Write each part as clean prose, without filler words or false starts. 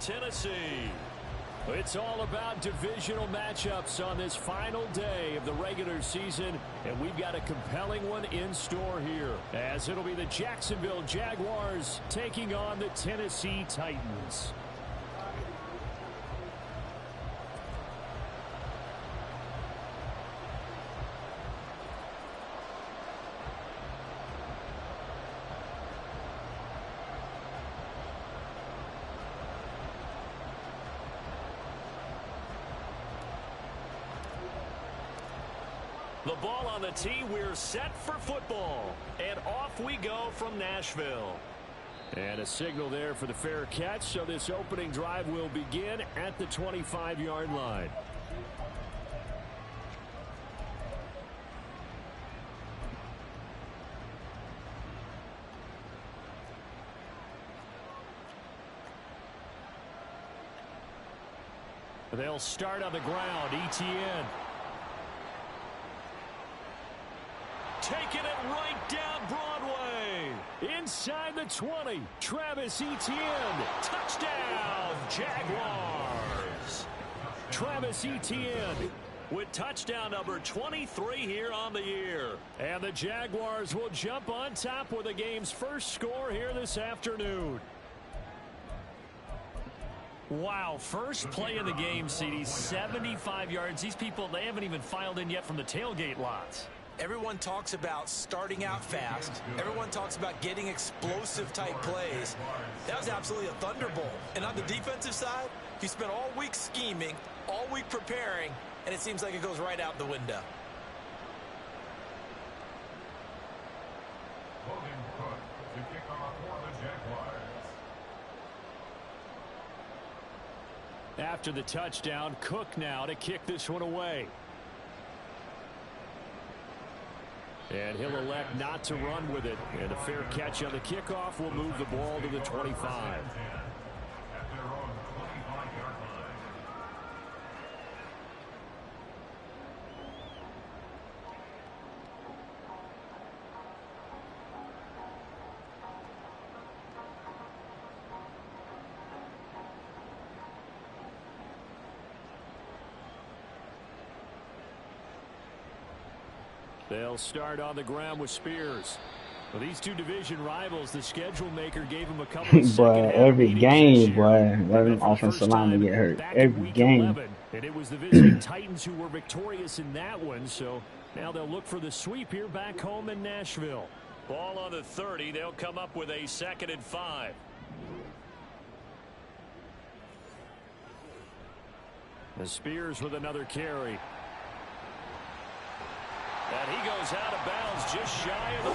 Tennessee. It's all about divisional matchups on this final day of the regular season, and we've got a compelling one in store here, as it'll be the Jacksonville Jaguars taking on the Tennessee Titans. The ball on the tee. We're set for football. And off we go from Nashville. And a signal there for the fair catch. So this opening drive will begin at the 25-yard line. They'll start on the ground. ETN. Taking it right down Broadway. Inside the 20. Travis Etienne. Touchdown, Jaguars. Travis Etienne with touchdown number 23 here on the year. And the Jaguars will jump on top with the game's first score here this afternoon. Wow, first play of the game, CD, 75 yards. These people, they haven't even filed in yet from the tailgate lots. Everyone talks about starting out fast. Everyone talks about getting explosive type plays. That was absolutely a thunderbolt. And on the defensive side, you spent all week scheming, all week preparing, and it seems like it goes right out the window. After the touchdown, Cook now to kick this one away. And he'll elect not to run with it. And a fair catch on the kickoff will move the ball to the 25. They'll start on the ground with Spears. Well, these two division rivals, the schedule maker gave them a couple of boy, every game, boy, letting offensive line to get hurt. Every game. 11, and it was the visiting Titans who were victorious in that one, so now they'll look for the sweep here back home in Nashville. Ball on the 30. They'll come up with a 2nd and 5. The Spears with another carry. And he goes out of bounds just shy of the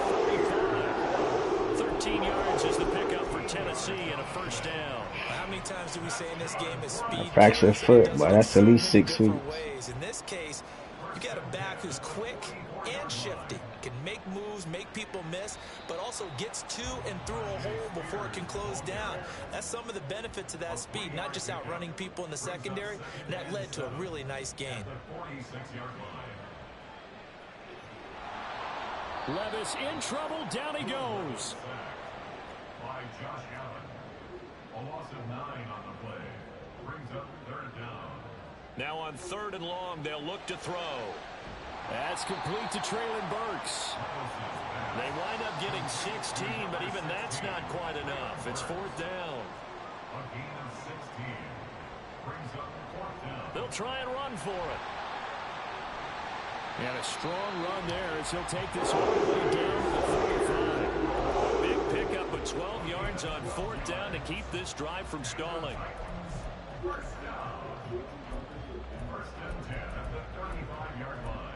45. 13 yards is the pickup for Tennessee and a first down. How many times do we say in this game is speed? Fractured foot, but that's at least 6 weeks. In this case, you got a back who's quick and shifty, can make moves, make people miss, but also gets to and through a hole before it can close down. That's some of the benefits of that speed, not just outrunning people in the secondary. And that led to a really nice gain. Levis in trouble. Down he goes. By Josh Allen. A loss of 9 on the play. Brings up 3rd down. Now on 3rd and long, they'll look to throw. That's complete to Traylon Burks. They wind up getting 16, but even that's not quite enough. It's 4th down. A gain of 16. Brings up 4th down. They'll try and run for it. And a strong run there as he'll take this all the way down to the 45. Big pickup of 12 yards on 4th down to keep this drive from stalling. First down. 1st and 10 at the 35-yard line.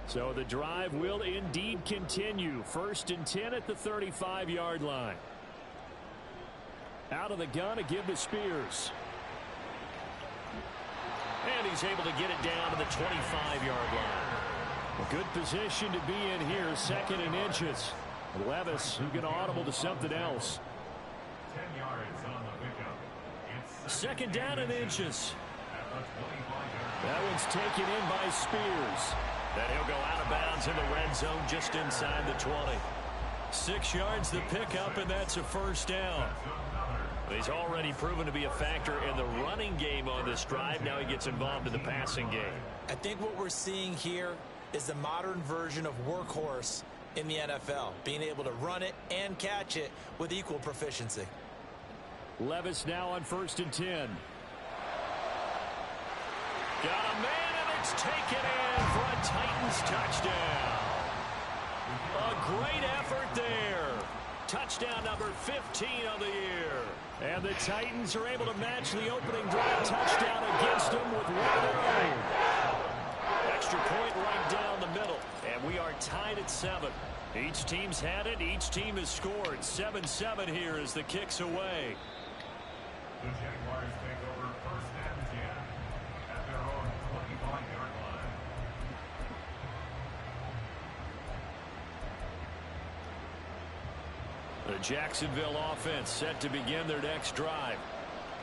So the drive will indeed continue. 1st and 10 at the 35-yard line. Out of the gun to give to Spears. And he's able to get it down to the 25-yard line. A good position to be in here, 2nd and inches. Levis, who can audible to something else. 10 yards on the pickup. It's 2nd down and inches. at the 25-yard line. That one's taken in by Spears. Then he'll go out of bounds in the red zone just inside the 20. 6 yards the pickup, and that's a first down. He's already proven to be a factor in the running game on this drive. Now he gets involved in the passing game. I think what we're seeing here is the modern version of workhorse in the NFL, being able to run it and catch it with equal proficiency. Levis now on 1st and 10. Got a man, and it's taken in for a Titans touchdown. A great effort there. Touchdown number 15 of the year. And the Titans are able to match the opening drive touchdown against them with one of their own. Extra point right down the middle. And we are tied at 7. Each team's had it. Each team has scored. 7-7 here as the kick's away. The Jaguars take over 1st and 10 at their own 25-yard line. The Jacksonville offense set to begin their next drive.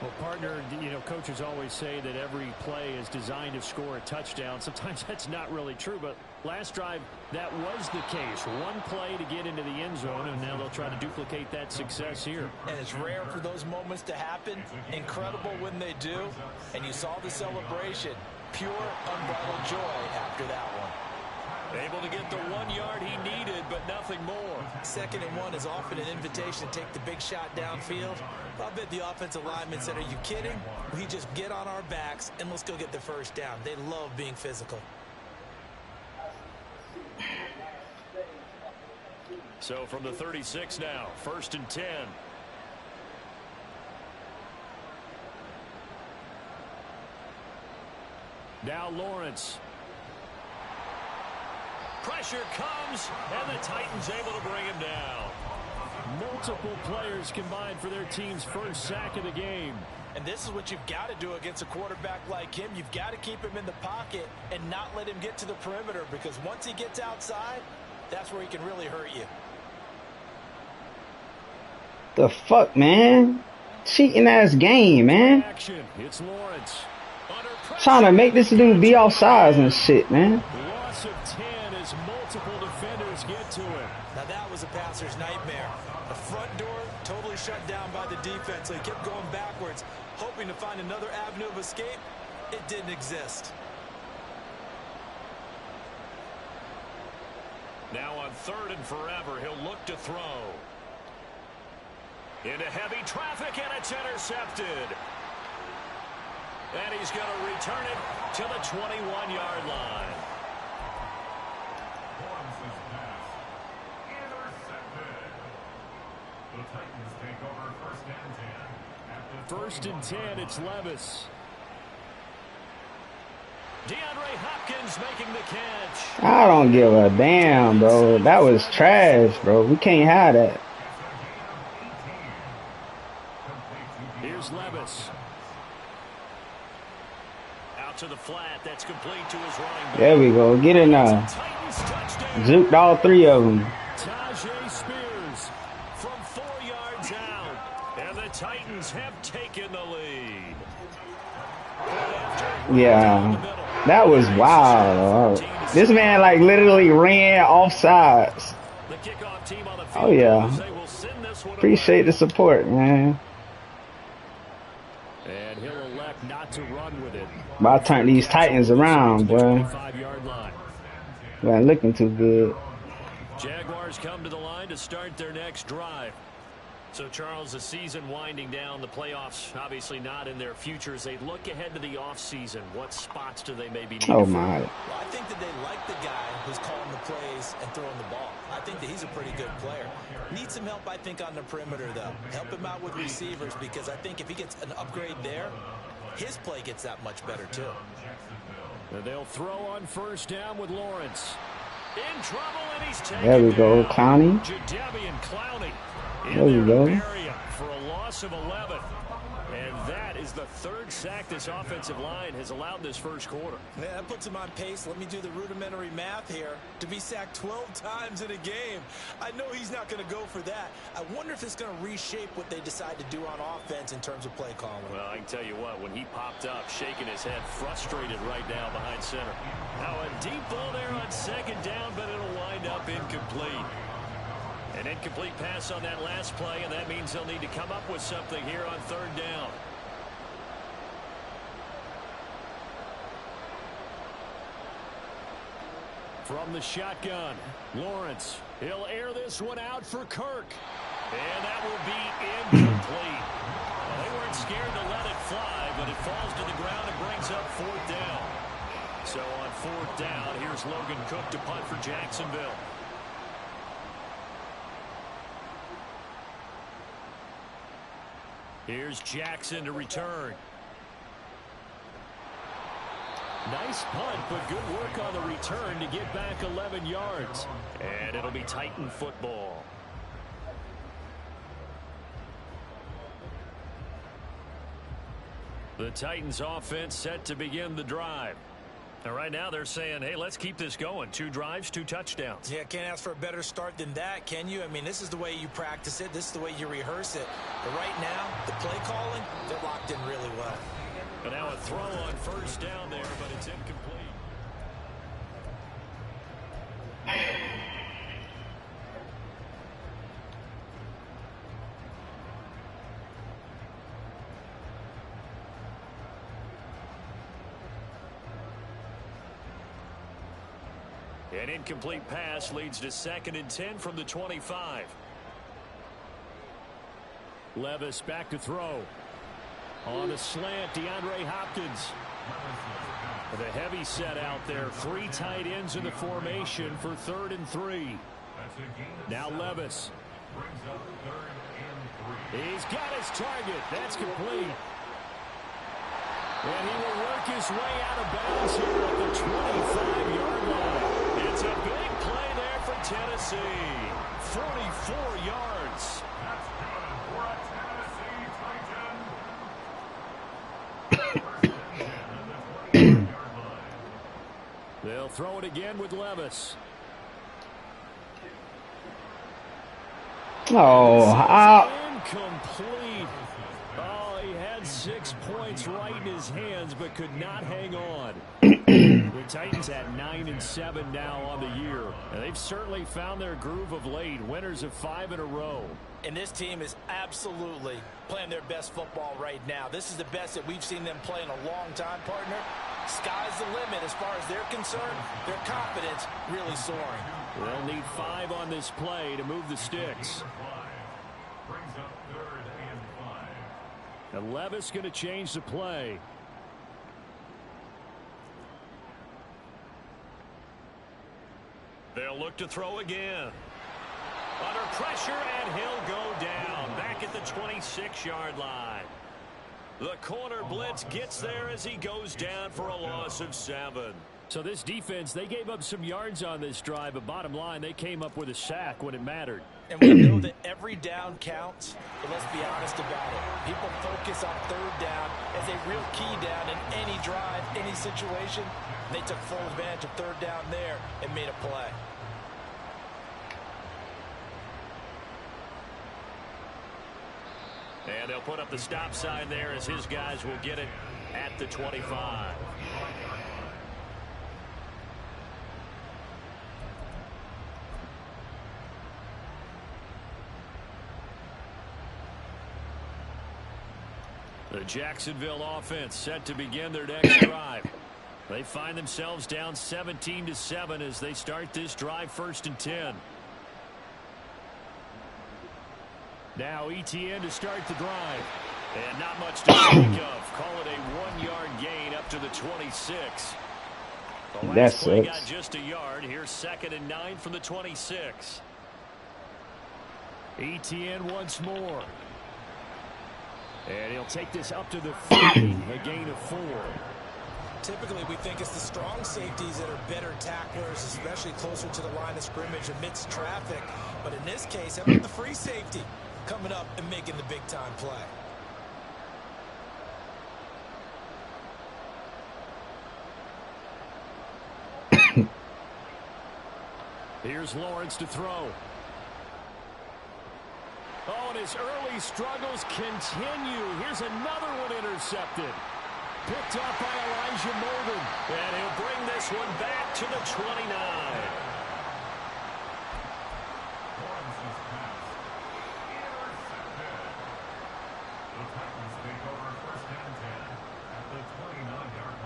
Well, partner, you know, coaches always say that every play is designed to score a touchdown. Sometimes that's not really true, but last drive, that was the case. One play to get into the end zone, and now they'll try to duplicate that success here. And it's rare for those moments to happen. Incredible when they do. And you saw the celebration. Pure, unbridled joy after that one. Able to get the 1 yard he needed, but nothing more. 2nd and 1 is often an invitation to take the big shot downfield. I bet the offensive lineman said, are you kidding? We just get on our backs and let's go get the first down. They love being physical. So from the 36 now, 1st and 10. Now Lawrence. Pressure comes, and the Titans able to bring him down. Multiple players combined for their team's first sack of the game. And this is what you've got to do against a quarterback like him. You've got to keep him in the pocket and not let him get to the perimeter, because once he gets outside, that's where he can really hurt you. The fuck, man? Cheating ass game, man. Action. It's Lawrence. Trying to make this dude be offsides and shit, man. Loss of 10 as multiple defenders get to him. Now that was a passer's nightmare. The front door totally shut down by the defense. So he kept going backwards, hoping to find another avenue of escape. It didn't exist. Now on 3rd and forever, he'll look to throw. Into heavy traffic, and it's intercepted. And he's going to return it to the 21-yard line. Lawrence's pass intercepted. The Titans take over 1st and 10 at the 1st and 10, it's Levis. DeAndre Hopkins making the catch. I don't give a damn, bro. That was trash, bro. We can't have that. Here's Levis. Out to the flat. That's complete to his running back. There we go. Get in there. Zuked all 3 of them. Tajay Spears from 4 yards out. And the Titans have taken the lead. Yeah. That was wild. This man like literally ran off sides. The kickoff team on the field. Oh yeah. They will send this one Appreciate the support, man. And he'll elect not to run with it. But I turn these Titans around, boy. 25-yard line. Man, looking too good. Jaguars come to the line to start their next drive. So, Charles, the season winding down, the playoffs obviously not in their future. As they look ahead to the offseason, what spots do they maybe need? Oh, my. Well, I think that they like the guy who's calling the plays and throwing the ball. I think that he's a pretty good player. Needs some help, I think, on the perimeter, though. Help him out with receivers, because I think if he gets an upgrade there, his play gets that much better, too. And they'll throw on 1st down with Lawrence. In trouble, and he's taken There we go, Clowney. Jadeveon Clowney. There we go. For a loss of 11. And that is the third sack this offensive line has allowed this first quarter. Yeah, that puts him on pace. Let me do the rudimentary math here. To be sacked 12 times in a game. I know he's not going to go for that. I wonder if it's going to reshape what they decide to do on offense in terms of play calling. Well, I can tell you what, when he popped up, shaking his head, frustrated right now behind center. Now a deep ball there on second down, but it'll wind up incomplete. An incomplete pass on that last play, and that means they'll need to come up with something here on third down. From the shotgun, Lawrence. He'll air this one out for Kirk. And that will be incomplete. Well, they weren't scared to let it fly, but it falls to the ground and brings up fourth down. So on fourth down, here's Logan Cook to punt for Jacksonville. Here's Jackson to return. Nice punt, but good work on the return to get back 11 yards. And it'll be Titan football. The Titans offense set to begin the drive. And right now they're saying, hey, let's keep this going. 2 drives, 2 touchdowns. Yeah, can't ask for a better start than that, can you? I mean, this is the way you practice it. This is the way you rehearse it. But right now, the play calling, they're locked in really well. And now a throw on first down there, but it's incomplete. An incomplete pass leads to 2nd and 10 from the 25. Levis back to throw. On a slant, DeAndre Hopkins. With a heavy set out there. 3 tight ends in the formation for 3rd and 3. Now Levis. He's got his target. That's complete. And he will work his way out of bounds here at the 25-yard line. It's a big play there for Tennessee. 44 yards. That's good for a Tennessee Titan. They'll throw it again with Levis. Oh, Incomplete. Oh, he had 6 points right in his hands, but could not hang on. The Titans at 9-7 now on the year. And they've certainly found their groove of late. Winners of 5 in a row. And this team is absolutely playing their best football right now. This is the best that we've seen them play in a long time, partner. Sky's the limit as far as they're concerned. Their confidence really soaring. They'll need 5 on this play to move the sticks. Brings up 3rd and 5. And Levis going to change the play. They'll look to throw again. Under pressure, and he'll go down. Back at the 26-yard line. The corner blitz gets there as he goes down for a loss of 7. So this defense, they gave up some yards on this drive, but bottom line, they came up with a sack when it mattered. And we know that every down counts, but let's be honest about it. People focus on 3rd down as a real key down in any drive, any situation. They took full advantage of 3rd down there and made a play. And they'll put up the stop sign there as his guys will get it at the 25. The Jacksonville offense set to begin their next drive. They find themselves down 17-7 as they start this drive 1st and 10. Now ETN to start the drive. And not much to speak of. Call it a 1-yard gain up to the 26. The last play got just a yard. Here's 2nd and 9 from the 26. ETN once more. And he'll take this up to the 50, a gain of 4. Typically, we think it's the strong safeties that are better tacklers, especially closer to the line of scrimmage amidst traffic. But in this case, how about the free safety coming up and making the big-time play? Here's Lawrence to throw. Oh, and his early struggles continue. Here's another one intercepted. Picked up by Elijah Molden. And he'll bring this one back to the 29. Lawrence's pass. Intercepted. The Titans take over first and 10 at the 29-yard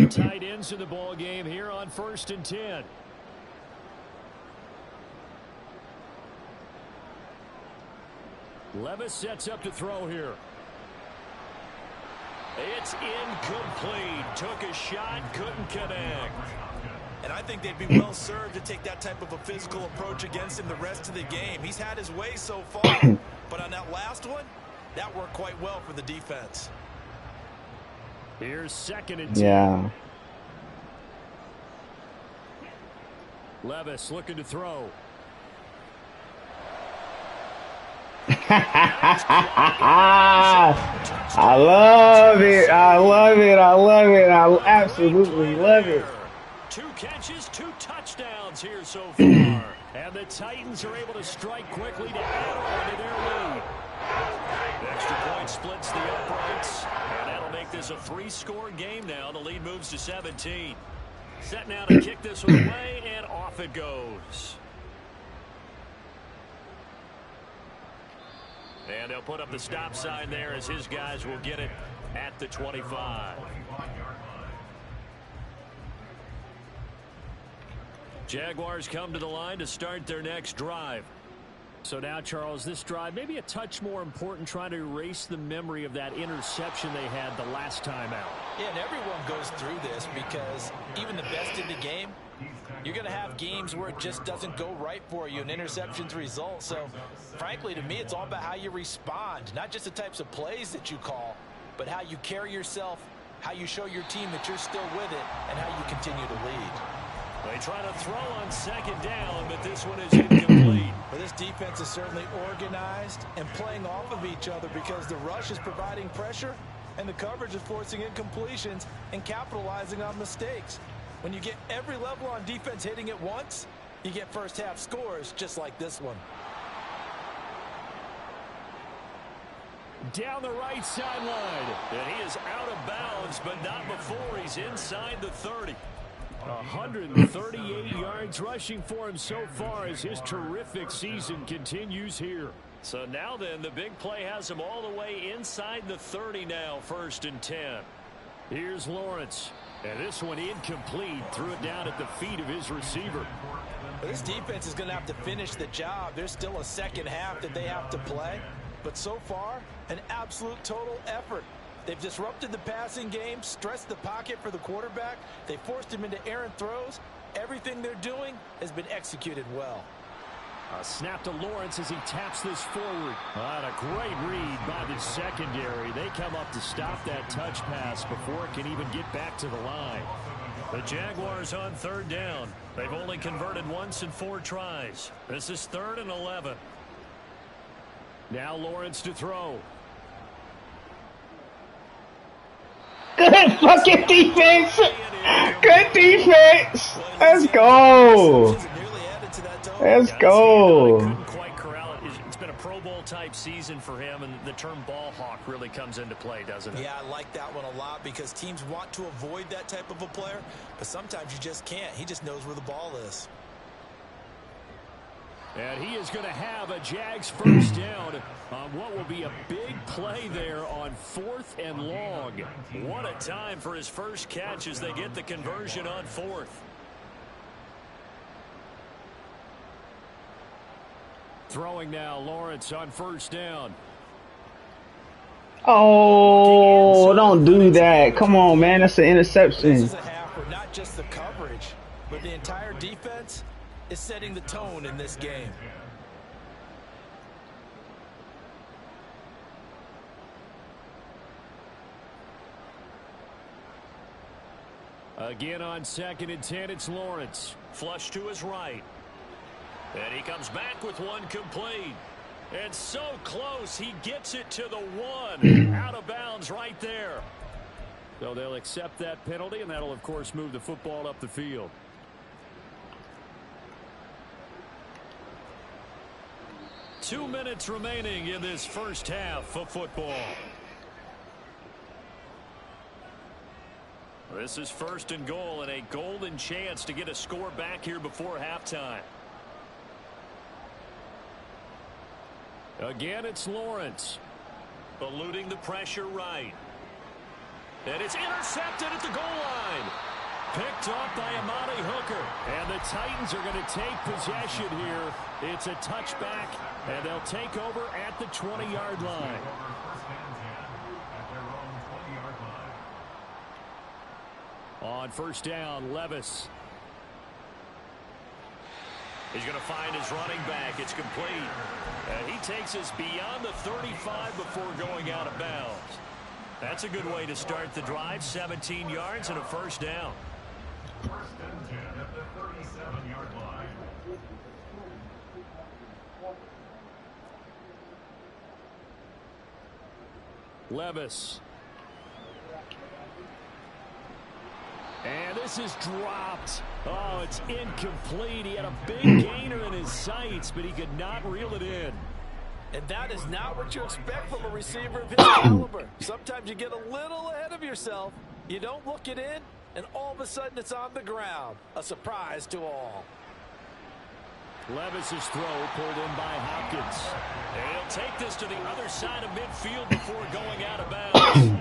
line. 3 tight ends in the ball game here on 1st and 10. Levis sets up to throw here. It's incomplete. Took a shot, couldn't connect. And I think they'd be well served to take that type of a physical approach against him the rest of the game. He's had his way so far, but on that last one, that worked quite well for the defense. Here's 2nd and 10. Yeah. Levis looking to throw. I love it. I love it. I love it. I absolutely love it. 2 catches, 2 touchdowns here so far. And the Titans are able to strike quickly to add on to their lead. The extra point splits the uprights. And that'll make this a 3-score game now. The lead moves to 17. Set now to kick this one away, and off it goes. And they'll put up the stop sign there as his guys will get it at the 25. Jaguars come to the line to start their next drive. So now, Charles, this drive maybe a touch more important, trying to erase the memory of that interception they had the last time out. Yeah, and everyone goes through this because even the best in the game, you're going to have games where it just doesn't go right for you and interceptions result. So, frankly, to me, it's all about how you respond, not just the types of plays that you call, but how you carry yourself, how you show your team that you're still with it, and how you continue to lead. They try to throw on 2nd down, but this one is incomplete. Well, this defense is certainly organized and playing off of each other because the rush is providing pressure and the coverage is forcing incompletions and capitalizing on mistakes. When you get every level on defense hitting at once, you get first-half scores just like this one. Down the right sideline, and he is out of bounds, but not before he's inside the 30. 138 yards rushing for him so far as his terrific season continues here. So now then, the big play has him all the way inside the 30 now, 1st and 10. Here's Lawrence. And this one incomplete. Threw it down at the feet of his receiver. This defense is going to have to finish the job. There's still a second half that they have to play. But so far, an absolute total effort. They've disrupted the passing game, stressed the pocket for the quarterback. They forced him into errant throws. Everything they're doing has been executed well. A snap to Lawrence as he taps this forward. And a great read by the secondary. They come up to stop that touch pass before it can even get back to the line. The Jaguars on 3rd down. They've only converted once in 4 tries. This is 3rd and 11. Now Lawrence to throw. Good fucking defense. Good defense. Let's go. Let's go. Couldn't quite corral it. It's been a Pro Bowl type season for him, and the term ball hawk really comes into play, doesn't it? Yeah, I like that one a lot because teams want to avoid that type of a player, but sometimes you just can't. He just knows where the ball is. And he is going to have a Jags 1st down on what will be a big play there on 4th and long. What a time for his first catch as they get the conversion on 4th. Throwing now, Lawrence on 1st down. Oh, don't do that. Come on, man. That's an interception. This is a half where not just the coverage, but the entire defense is setting the tone in this game. Again on 2nd and 10, it's Lawrence. Flush to his right. And he comes back with one complete. And so close, he gets it to the 1. Out of bounds right there. So they'll accept that penalty, and that'll, of course, move the football up the field. 2 minutes remaining in this first half of football. This is 1st and goal and a golden chance to get a score back here before halftime. Again, it's Lawrence. Eluding the pressure right. And it's intercepted at the goal line. Picked off by Amani Hooker. And the Titans are going to take possession here. It's a touchback, and they'll take over at the 20-yard line. On 1st down, Levis. He's going to find his running back. It's complete. And he takes us beyond the 35 before going out of bounds. That's a good way to start the drive. 17 yards and a 1st down. 1st and 10 at the 37-yard line. Levis. And this is dropped. Oh, it's incomplete. He had a big gainer in his sights, but he could not reel it in. And that is not what you expect from a receiver of his caliber. Sometimes you get a little ahead of yourself. You don't look it in, and all of a sudden it's on the ground. A surprise to all. Levis's throw pulled in by Hopkins. And he'll take this to the other side of midfield before going out of bounds.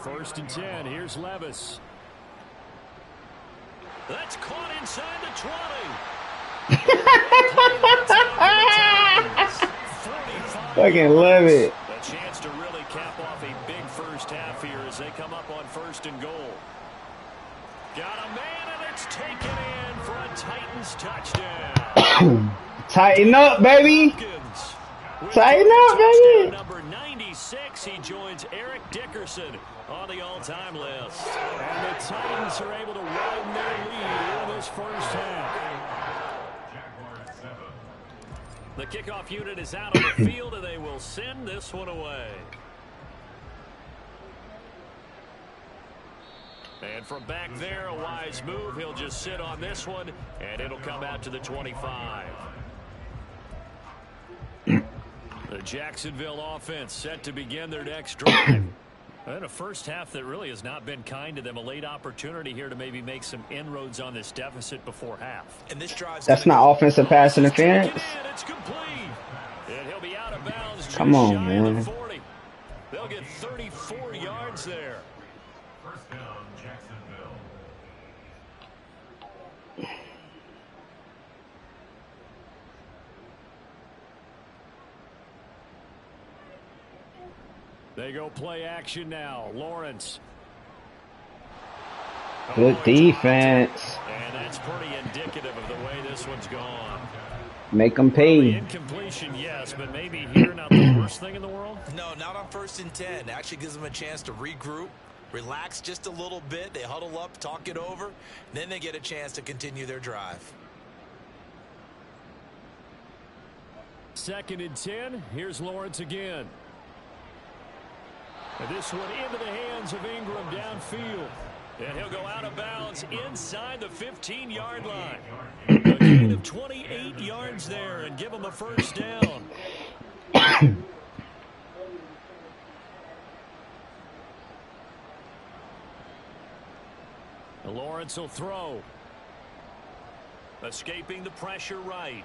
1st and 10. Here's Levis. That's caught inside the 20. Fucking love it. A chance to really cap off a big first half here as they come up on 1st and goal. Got a man, and it's taken in for a Titans touchdown. Tighten up, baby. Tighten up, baby. Number 96, he joins Eric Dickerson on the all-time list. And the Titans are able to widen their lead in this first half. The kickoff unit is out on the field, and they will send this one away. And from back there, a wise move. He'll just sit on this one, and it'll come out to the 25. The Jacksonville offense set to begin their next drive. And a first half that really has not been kind to them. A late opportunity here to maybe make some inroads on this deficit before half. And this drive's That's not offensive pass interference. It's complete. And he'll be out of bounds. Come on, man. 40. They'll get 34 yards there. 1st down, Jacksonville. They go play action now. Lawrence. Good defense. And that's pretty indicative of the way this one's gone. Make them The pay. incompletion, yes, but maybe here not the worst thing in the world. No, not on 1st and 10. Actually gives them a chance to regroup, relax just a little bit. They huddle up, talk it over. Then they get a chance to continue their drive. 2nd and 10. Here's Lawrence again. And this one into the hands of Ingram downfield. And he'll go out of bounds inside the 15-yard line. A gain of 28 yards there and give him a 1st down. Lawrence will throw. Escaping the pressure right.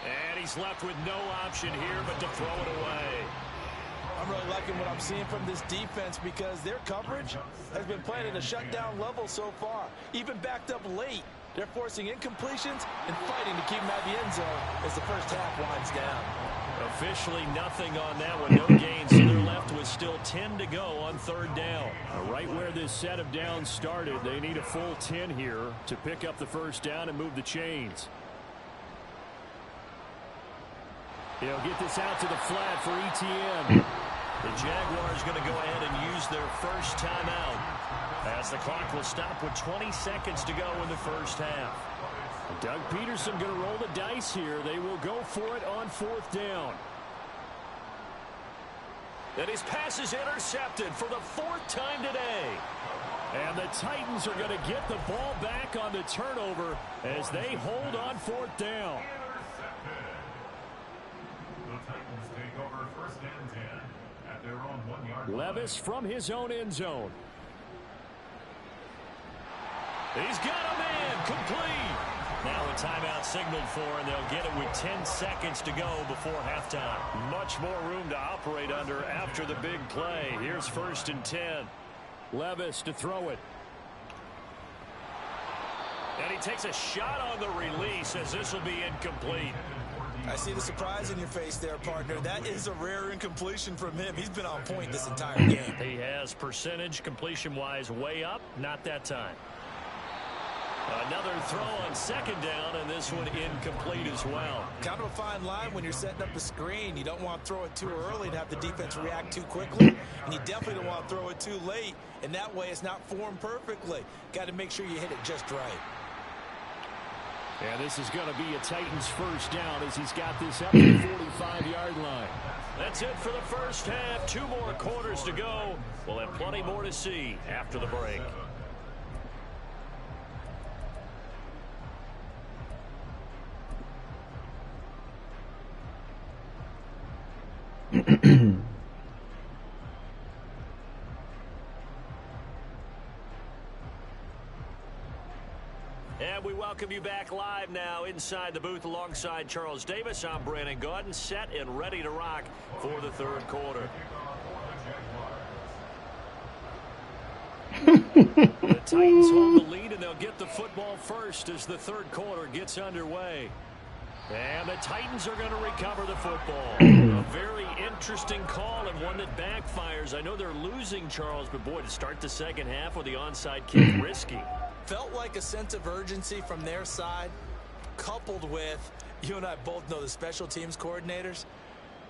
And he's left with no option here but to throw it away. I'm really liking what I'm seeing from this defense because their coverage has been playing at a shutdown level so far. Even backed up late, they're forcing incompletions and fighting to keep them out of the end zone as the first half winds down. Officially nothing on that one, no gain, so they're left with still 10 to go on 3rd down. Right where this set of downs started, they need a full 10 here to pick up the 1st down and move the chains. He'll get this out to the flat for ETN. The Jaguars going to go ahead and use their first timeout as the clock will stop with 20 seconds to go in the first half. Doug Peterson going to roll the dice here. They will go for it on 4th down. And his pass is intercepted for the 4th time today. And the Titans are going to get the ball back on the turnover as they hold on fourth down. The Titans take over first and 10 at their own 1-yard line. Levis from his own end zone. He's got a man complete. Now a timeout signaled for, and they'll get it with 10 seconds to go before halftime. Much more room to operate under after the big play. Here's first and 10. Levis to throw it. And he takes a shot on the release as this will be incomplete. I see the surprise in your face there, partner. That is a rare incompletion from him. He's been on point this entire game. He has percentage completion-wise way up. Not that time. Another throw on second down, and this one incomplete as well. Kind of a fine line when you're setting up a screen. You don't want to throw it too early and have the defense react too quickly, and you definitely don't want to throw it too late, and that way it's not formed perfectly. Got to make sure you hit it just right. And this is going to be a Titans first down as he's got this up to the 45-yard line. That's it for the first half. 2 more quarters to go. We'll have plenty more to see after the break. And we welcome you back live now inside the booth alongside Charles Davis. I'm Brandon Gaudin, set and ready to rock for the third quarter. The Titans hold the lead, and they'll get the football first as the third quarter gets underway. And the Titans are going to recover the football. A very interesting call and one that backfires. I know they're losing, Charles, but boy, to start the second half with the onside kick, risky. Felt like a sense of urgency from their side, coupled with, you and I both know the special teams coordinators.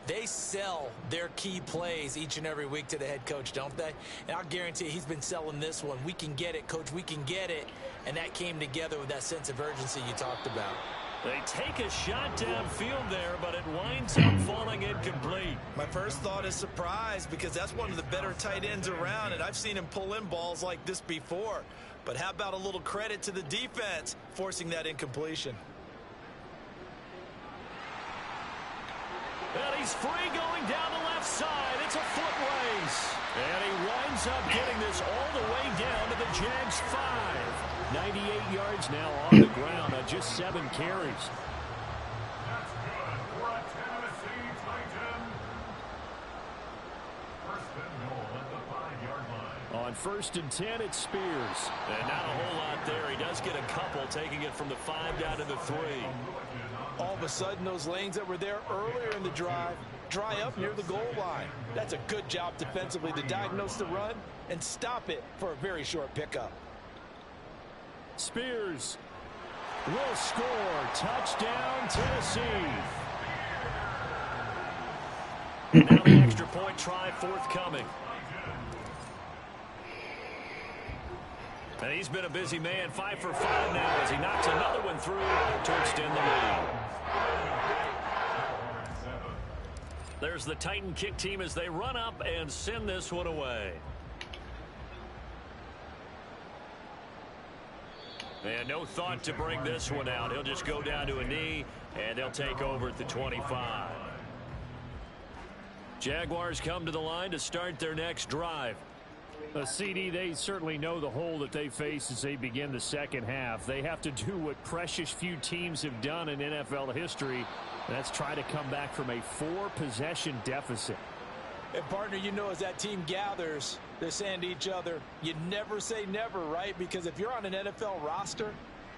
They sell their key plays each and every week to the head coach, don't they? And I'll guarantee he's been selling this one. We can get it, coach, we can get it. And that came together with that sense of urgency you talked about. They take a shot downfield there, but it winds up falling incomplete. My first thought is surprise, because that's one of the better tight ends around, and I've seen him pull in balls like this before. But how about a little credit to the defense forcing that incompletion? And he's free going down the left side. It's a foot race. And he winds up getting this all the way down to the Jags 5. 98 yards now on the ground on just 7 carries. That's good for a Tennessee Titan. First and goal at the 5-yard line. On first and 10, it's Spears. And not a whole lot there. He does get a couple, taking it from the 5 down to the 3. All of a sudden, those lanes that were there earlier in the drive dry up near the goal line. That's a good job defensively to diagnose the run and stop it for a very short pickup. Spears will score. Touchdown, Tennessee. Now the extra point try forthcoming. And he's been a busy man. 5 for 5 now as he knocks another one through to extend the lead. There's the Titan kick team as they run up and send this one away. And no thought to bring this one out. He'll just go down to a knee, and they'll take over at the 25. Jaguars come to the line to start their next drive. CD, they certainly know the hole that they face as they begin the second half. They have to do what precious few teams have done in NFL history, and that's try to come back from a 4-possession deficit. And partner, you know, as that team gathers, they're saying to each other, you never say never, right? Because if you're on an NFL roster,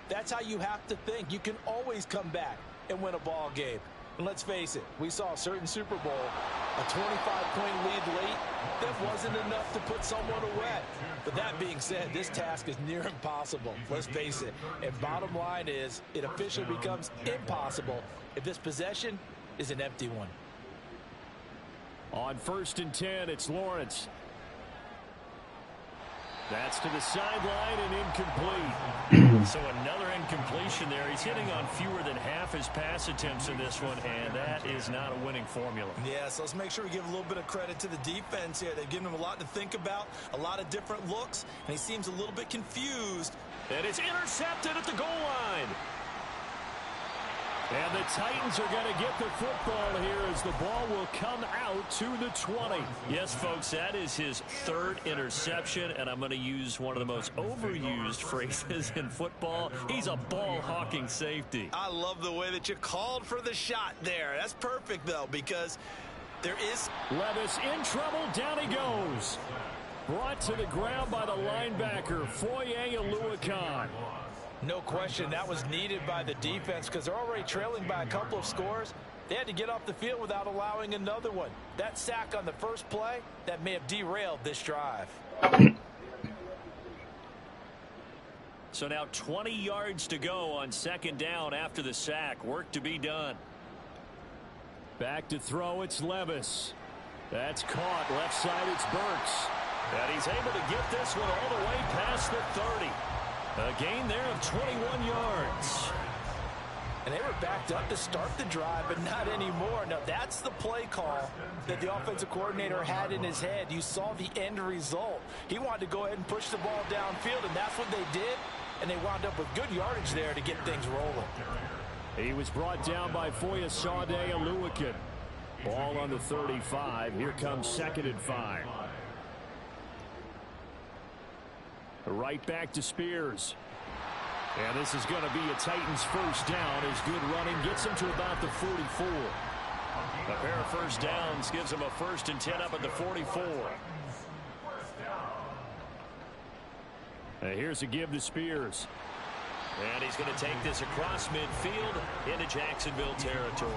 that's how you have to think. You can always come back and win a ball game. And let's face it, we saw a certain Super Bowl, a 25-point lead late, that wasn't enough to put someone away. But that being said, this task is near impossible. Let's face it. And bottom line is, it officially becomes impossible if this possession is an empty one. On first and 10, it's Lawrence. That's to the sideline and incomplete. So another incompletion there. He's hitting on fewer than half his pass attempts in this one, and that is not a winning formula. Yeah, so let's make sure we give a little bit of credit to the defense here. They've given him a lot to think about, a lot of different looks, and he seems a little bit confused. And it's intercepted at the goal line. And the Titans are going to get the football here as the ball will come out to the 20. Yes, folks, that is his third interception, and I'm going to use one of the most overused phrases in football. He's a ball-hawking safety. I love the way that you called for the shot there. That's perfect, though, because there is... Levis in trouble. Down he goes. Brought to the ground by the linebacker, wk18. No question, that was needed by the defense because they're already trailing by a couple of scores. They had to get off the field without allowing another one. That sack on the first play, that may have derailed this drive. So now 20 yards to go on second down after the sack. Work to be done. Back to throw, it's Levis. That's caught. Left side, it's Burks. And he's able to get this one all the way past the 30. A gain there of 21 yards. And they were backed up to start the drive, but not anymore. Now, that's the play call that the offensive coordinator had in his head. You saw the end result. He wanted to go ahead and push the ball downfield, and that's what they did. And they wound up with good yardage there to get things rolling. He was brought down by Foyesade-Oluwakin. Ball on the 35. Here comes 2nd and 5. Right back to Spears. And this is going to be a Titans first down as good running gets him to about the 44. A pair of first downs gives him a 1st and 10 up at the 44. Here's a give to Spears. And he's going to take this across midfield into Jacksonville territory.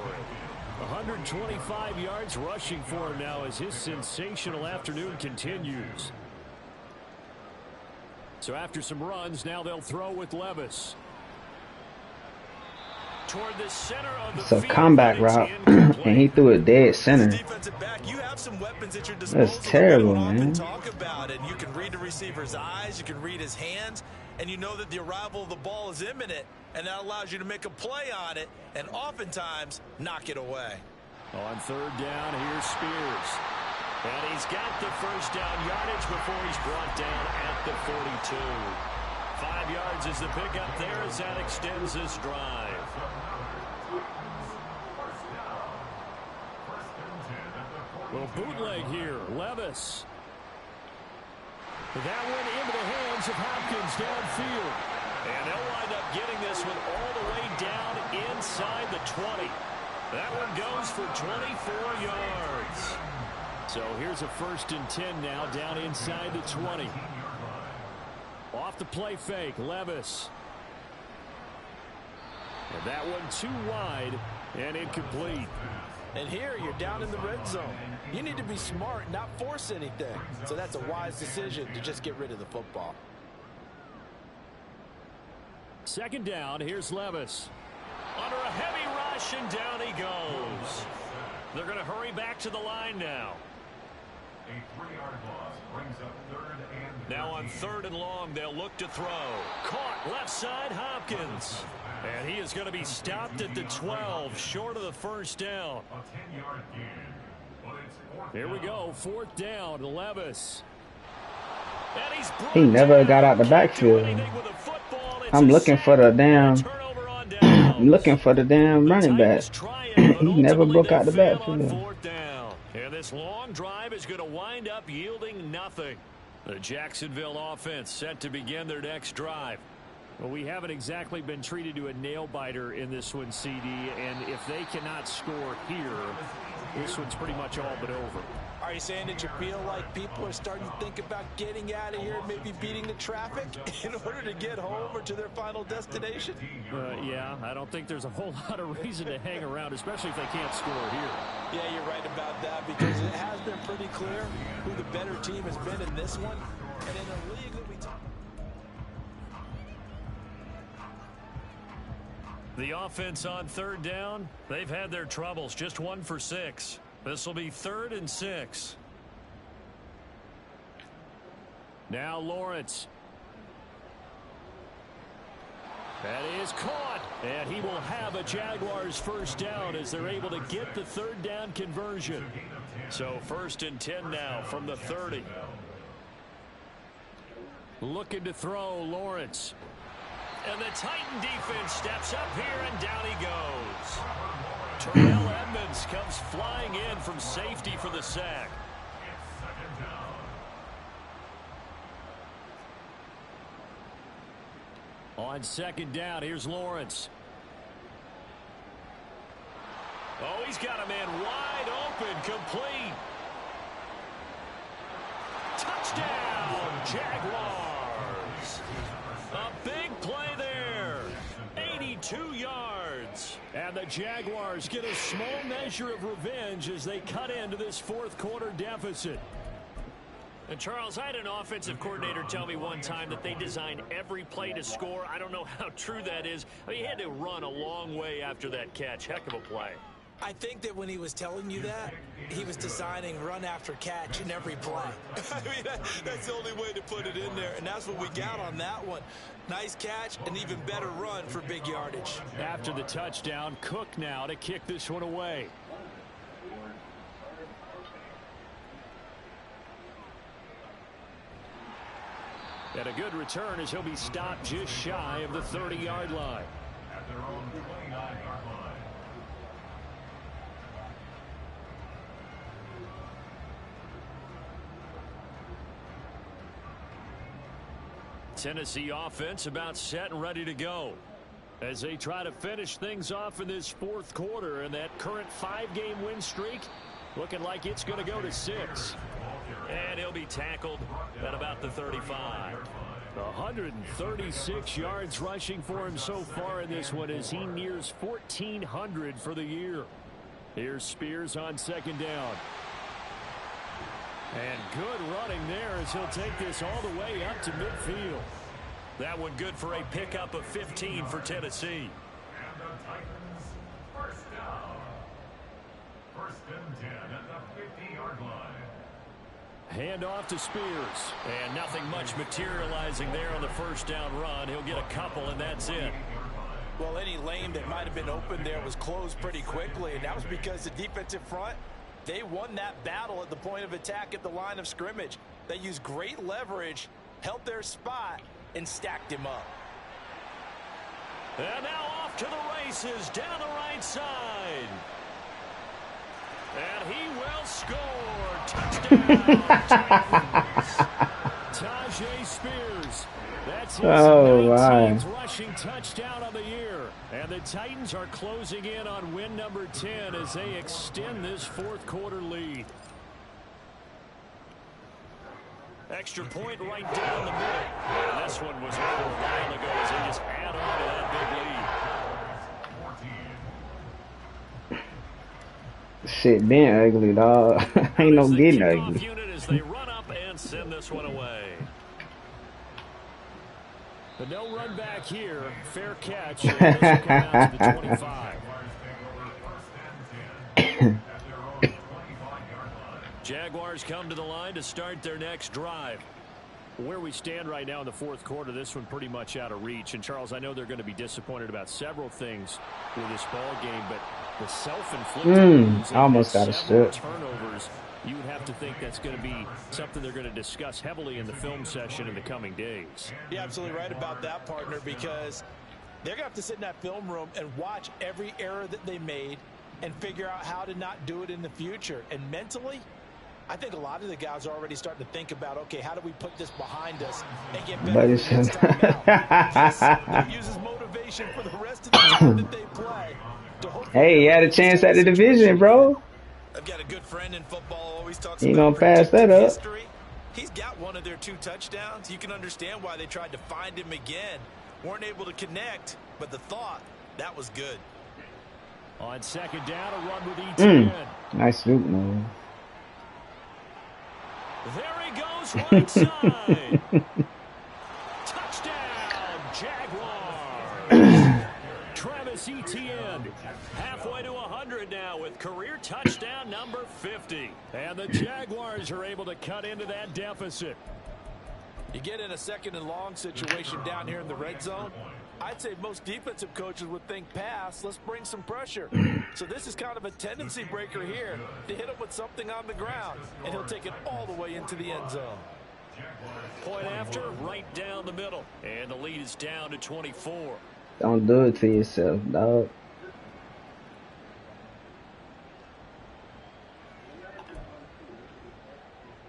125 yards rushing for him now as his sensational afternoon continues. So after some runs, now they'll throw with Levis. Toward the center of the it's a comeback route, and he threw it dead center. Back, you have some weapons at your disposal. That's terrible, man. Talk about it. You can read the receiver's eyes, you can read his hands, and you know that the arrival of the ball is imminent, and that allows you to make a play on it, and oftentimes knock it away. On 3rd down, here's Spears. And he's got the first down yardage before he's brought down at the 42. 5 yards is the pickup there as that extends this drive. Little bootleg here. Levis. That one into the hands of Hopkins downfield. And they'll wind up getting this one all the way down inside the 20. That one goes for 24 yards. So here's a 1st and 10 now down inside the 20. Off the play fake, Levis. And that one too wide and incomplete. And here you're down in the red zone. You need to be smart, not force anything. So that's a wise decision to just get rid of the football. 2nd down, here's Levis. Under a heavy rush and down he goes. They're going to hurry back to the line now. A 3-yard loss brings up 3rd and 13. Now on 3rd and long, they'll look to throw. Caught left side, Hopkins. And he is going to be stopped at the 12, short of the first down. A 10-yard gain, but it's 4th Here we down. go, 4th down, Levis. And he's He never got out the backfield. I'm looking for the damn running back. He never broke out the backfield. And this long drive is going to wind up yielding nothing. The Jacksonville offense set to begin their next drive. Well, we haven't exactly been treated to a nail-biter in this one, CD, and if they cannot score here, this one's pretty much all but over. Are you saying that you feel like people are starting to think about getting out of here and maybe beating the traffic in order to get home or to their final destination? Yeah, I don't think there's a whole lot of reason to hang around, especially if they can't score here. Yeah, you're right about that because it has been pretty clear who the better team has been in this one. And in a league that we talk. The offense on 3rd down, they've had their troubles, just 1 for 6. This will be 3rd and 6. Now Lawrence. That is caught, and he will have a Jaguars first down as they're able to get the third down conversion. So 1st and 10 now from the 30. Looking to throw, Lawrence. And the Titan defense steps up here, and down he goes. Terrell Edmonds comes flying in from safety for the sack. On 2nd down, here's Lawrence. Oh, he's got a man wide open, complete. Touchdown, Jaguars. A big play there. 82 yards. And the Jaguars get a small measure of revenge as they cut into this 4th quarter deficit. And Charles, I had an offensive coordinator tell me one time that they design every play to score. I don't know how true that is. I mean, he had to run a long way after that catch. Heck of a play. I think that when he was telling you that, he was designing run after catch in every play. I mean, that's the only way to put it in there, and that's what we got on that one. Nice catch, and even better run for big yardage. After the touchdown, Cook now to kick this one away. And a good return as he'll be stopped just shy of the 30-yard line. At their own 29-yard line. Tennessee offense about set and ready to go as they try to finish things off in this 4th quarter, and that current 5-game win streak looking like it's going to go to 6. And he'll be tackled at about the 35. 136 yards rushing for him so far in this one as he nears 1,400 for the year. Here's Spears on 2nd down. And good running there as he'll take this all the way up to midfield. That one good for a pickup of 15 for Tennessee. And the Titans first down. 1st and 10 at the 50-yard line. Hand off to Spears. And nothing much materializing there on the first down run. He'll get a couple, and that's it. Well, any lane that might have been open there was closed pretty quickly, and that was because the defensive front, they won that battle at the point of attack at the line of scrimmage. They used great leverage, held their spot, and stacked him up. And now off to the races down the right side. And he will score. Touchdown. Tajay Spears. That's his 19th rushing touchdown of the year. And the Titans are closing in on win number 10 as they extend this 4th quarter lead. Extra point right down the middle. And this one was over a while ago as they just add on to that big lead. Shit been ugly, dog. Ain't no getting ugly. Unit as they run up and send this one away. But no run back here. Fair catch. This will come out to the 25. Jaguars come to the line to start their next drive. Where we stand right now in the 4th quarter, this one pretty much out of reach. And Charles, I know they're going to be disappointed about several things with this ball game, but the self-inflicted almost got a strip. Turnovers, you would have to think that's going to be something they're going to discuss heavily in the film session in the coming days. You're absolutely right about that, partner, because they're going to have to sit in that film room and watch every error that they made and figure out how to not do it in the future. And mentally, I think a lot of the guys are already starting to think about, okay, how do we put this behind us and get better next time out? This uses motivation for the rest of the time that they play. Hey, you had a chance at the division, bro. I've got a good friend in football, always talks you about gonna pass that up. History. He's got one of their 2 touchdowns. You can understand why they tried to find him again. Weren't able to connect, but the thought, that was good. On 2nd down, a run with ETN. Nice swoop move. There he goes, right side. Touchdown, Jaguars. Travis Etienne, halfway to 100 now with career touchdown number 50. And the Jaguars are able to cut into that deficit. You get in a second and long situation down here in the red zone. I'd say most defensive coaches would think pass, let's bring some pressure. So this is kind of a tendency breaker here to hit him with something on the ground, and he'll take it all the way into the end zone. Point after, right down the middle. And the lead is down to 24. Don't do it to yourself, dog.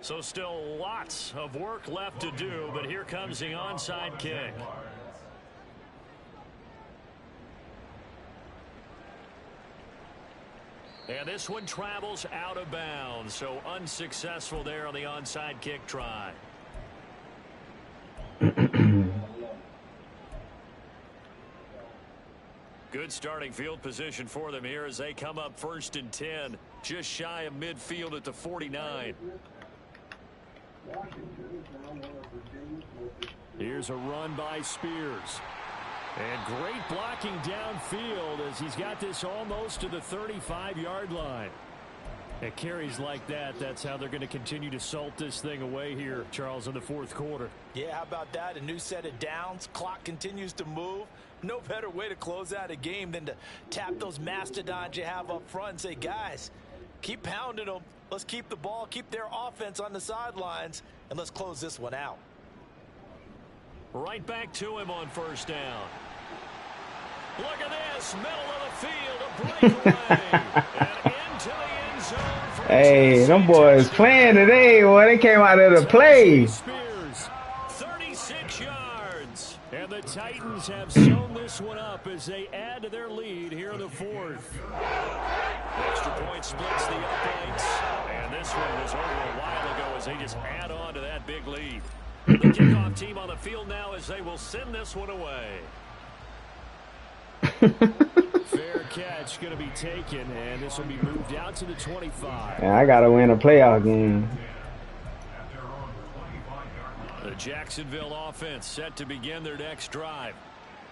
So still lots of work left to do, but here comes the onside kick. And this one travels out of bounds, so unsuccessful there on the onside kick try. Good starting field position for them here as they come up 1st and 10, just shy of midfield at the 49. Here's a run by Spears. And great blocking downfield as he's got this almost to the 35-yard line. At carries like that, that's how they're going to continue to salt this thing away here, Charles, in the 4th quarter. Yeah, how about that? A new set of downs. Clock continues to move. No better way to close out a game than to tap those mastodons you have up front and say, guys, keep pounding them. Let's keep the ball, keep their offense on the sidelines, and let's close this one out. Right back to him on 1st down. Look at this, middle of the field, a breakaway, and into the end zone. Hey, them boys playing today, boy. They came out there to play. Spears, 36 yards, and the Titans have sewn this one up as they add to their lead here in the 4th. Extra point splits the uprights, and this one was over a while ago as they just add on to that big lead. The kickoff team on the field now as they will send this one away. Fair catch going to be taken, and this will be moved out to the 25. Yeah, I got to win a playoff game. The Jacksonville offense set to begin their next drive.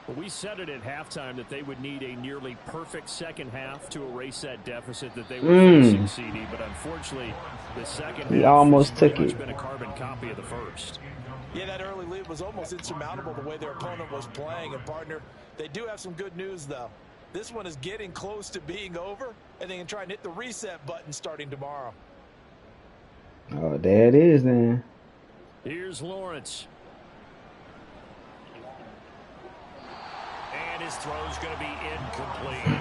Well, we said it at halftime that they would need a nearly perfect second half to erase that deficit that they were facing, CD, but unfortunately, the second half almost has took it. been a carbon copy of the first. Yeah, that early lead was almost insurmountable the way their opponent was playing. And, partner, they do have some good news, though. This one is getting close to being over, and they can try and hit the reset button starting tomorrow. Oh, there it is then. Here's Lawrence. And his throw's going to be incomplete.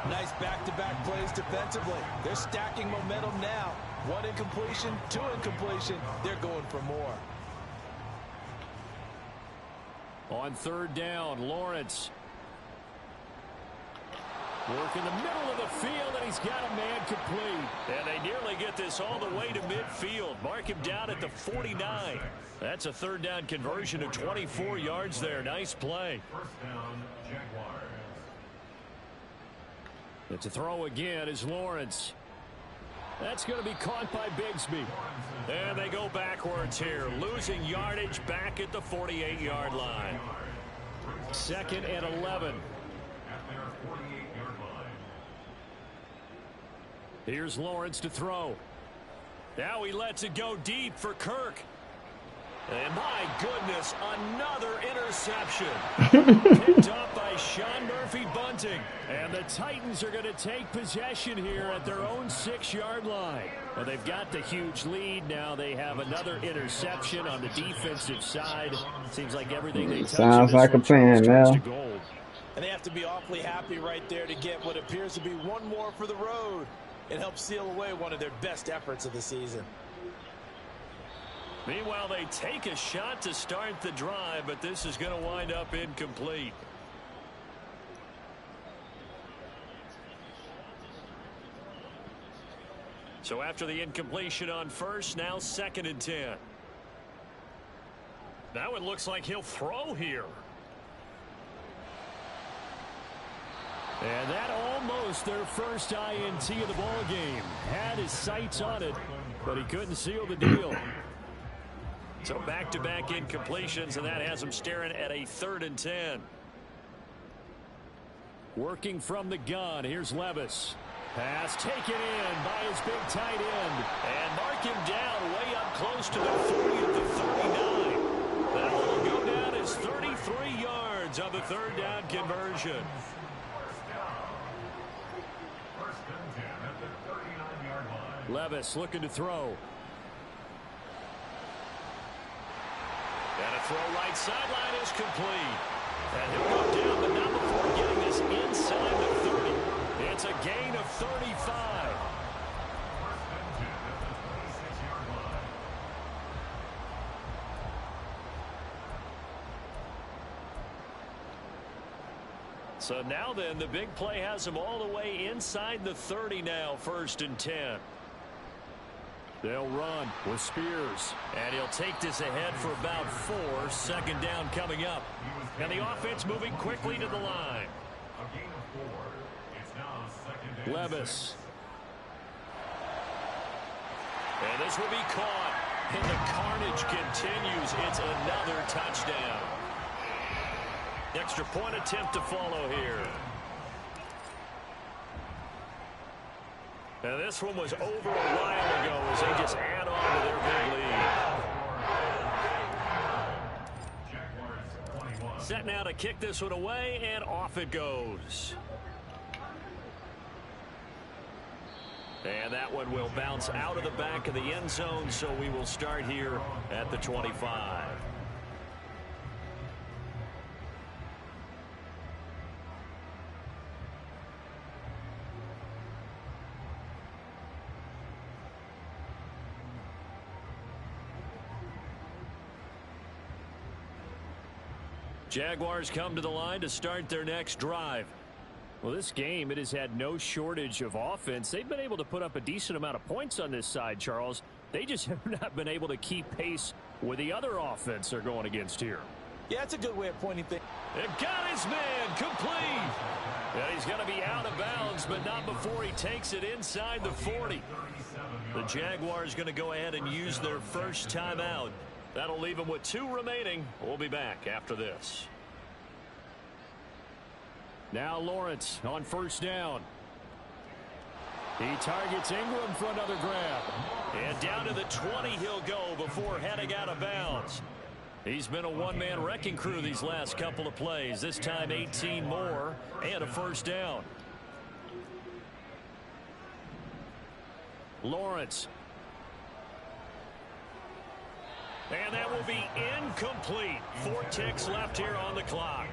Nice back-to-back plays defensively. They're stacking momentum now. 1 incompletion, 2 incompletion. They're going for more. On 3rd down, Lawrence. Work in the middle of the field, and he's got a man complete. And they nearly get this all the way to midfield. Mark him down at the 49. That's a 3rd down conversion of 24 yards there. Nice play. 1st down, Jaguars. It's a throw again is Lawrence. That's going to be caught by Bigsby. And they go backwards here, losing yardage back at the 48-yard line. 2nd and 11. Here's Lawrence to throw. Now he lets it go deep for Kirk. And my goodness, another interception. Picked up by Sean Murphy-Bunting. And the Titans are going to take possession here at their own 6-yard line. Well, they've got the huge lead. Now they have another interception on the defensive side. Seems like everything they touch. Sounds like a plan now. And they have to be awfully happy right there to get what appears to be one more for the road. It helps seal away one of their best efforts of the season. Meanwhile, they take a shot to start the drive, but this is going to wind up incomplete. So after the incompletion on 1st, now 2nd and 10. That one looks like he'll throw here. And that almost their first INT of the ball game. Had his sights on it, but he couldn't seal the deal. So back-to-back incompletions, and that has him staring at a 3rd and 10. Working from the gun, here's Levis. Pass taken in by his big tight end. And mark him down way up close to the 40 at the 39. yards on the third down conversion. First and 10 at the 39-yard line. Levis looking to throw. And a throw right sideline is complete. And he'll go down, but not before getting this inside the 30. It's a gain of 35. First and 10 at the 26-yard line. So now then, the big play has him all the way inside the 30 now, first and 10. They'll run with Spears. And he'll take this ahead for about 4. Second down coming up. And the offense moving quickly to the line. A gain of 4. It's now second and Levis. 6. And this will be caught. And the carnage continues. It's another touchdown. Extra point attempt to follow here. And this one was over a while ago as they just add on to their big lead. Set now to kick this one away, and off it goes. And that one will bounce out of the back of the end zone, so we will start here at the 25. Jaguars come to the line to start their next drive. Well, this game, it has had no shortage of offense. They've been able to put up a decent amount of points on this side, Charles. They just have not been able to keep pace with the other offense they're going against here. Yeah, that's a good way of pointing things. It got his man complete. And he's going to be out of bounds, but not before he takes it inside the 40. The Jaguars going to go ahead and use their first timeout. That'll leave them with 2 remaining. We'll be back after this. Now Lawrence on first down. He targets Ingram for another grab. And down to the 20 he'll go before heading out of bounds. He's been a one-man wrecking crew these last couple of plays. This time 18 more and a first down. Lawrence. And that will be incomplete. 4 ticks left here on the clock.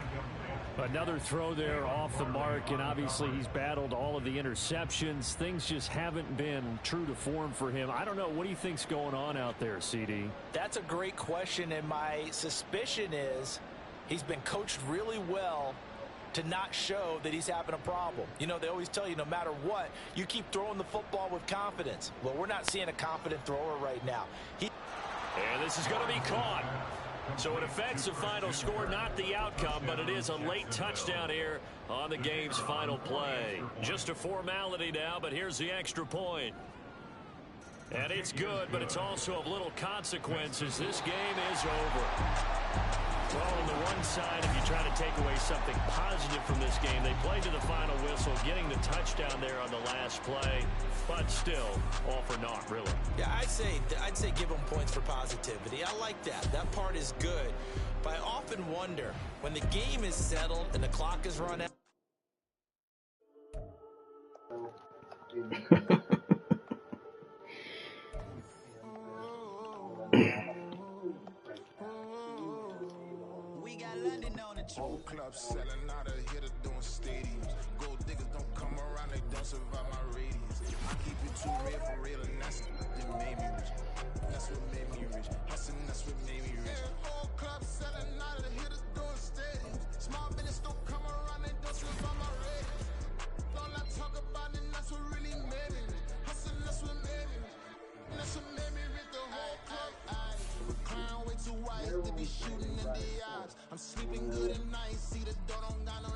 Another throw there off the mark, and obviously he's battled all of the interceptions. Things just haven't been true to form for him. I don't know. What do you think's going on out there, CD? That's a great question, and my suspicion is he's been coached really well to not show that he's having a problem. You know, they always tell you no matter what, you keep throwing the football with confidence. Well, we're not seeing a confident thrower right now. And this is going to be caught. So it affects the final score, not the outcome, but it is a late touchdown here on the game's final play. Just a formality now, but here's the extra point. And it's good, but it's also of little consequences. This game is over. Well, on the one side, if you try to take away something positive from this game, they played to the final whistle, getting the touchdown there on the last play, but still, all for naught, really. Yeah, I'd say give them points for positivity. I like that. That part is good. But I often wonder, when the game is settled and the clock is run out. Whole club selling out of hitter doing stadiums. Gold diggers don't come around, they don't survive my radius. I keep it too real for real, and that's what made me rich. That's what made me rich. Hustling, that's what made me rich. Whole club selling out of the hitters doing stadiums. Small business don't come around, they don't survive my radius. All I talk about it, that's what really made me rich. Hustling, that's what made me rich. That's what made me rich. The whole club. Crown way too wide to be shooting in the eyes. I'm sleeping good at night. See the door don't got no